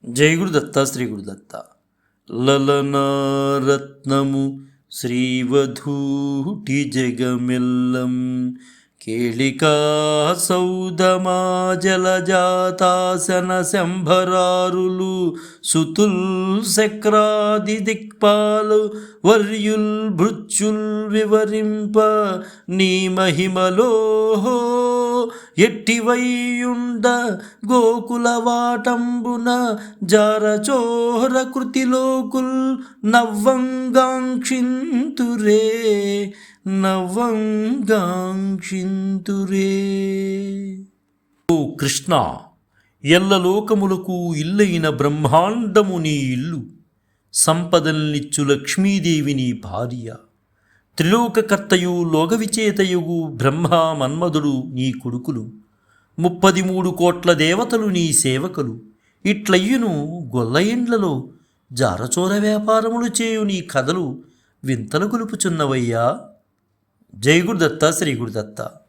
జై గురుదత్త శ్రీ గురుదత్త. లలనారత్నము శ్రీవధూటి జగమెల్లం కేళికా సౌదమా జలజాతాసన శంభరారులు సుతుల్ శక్రాది దిక్పాలు వర్యుల్ భృత్యుల్ వివరింప నీ మహిమలో ఎట్టివైయుండ గోకులవాటంబున జారచోర కృతిలోకుల్ నవ్వంగాంక్షింతురే నవ్వంగాంక్షింతురే. ఓ కృష్ణ, ఎల్లలోకములకు ఇల్లైన బ్రహ్మాండము నీ ఇల్లు, సంపదల్నిచ్చు లక్ష్మీదేవి నీ భార్య, త్రిలోకకర్తయు లోకవిచేతయుగు బ్రహ్మ మన్మధుడు నీ కొడుకులు, 33 కోట్ల దేవతలు నీ సేవకులు. ఇట్లయ్యును గొల్లయిండ్లలో జారచోర వ్యాపారములు చేయు నీ కథలు వింతలు కొలుపుచున్నవయ్యా. జై గురుదత్త శ్రీ గురుదత్త.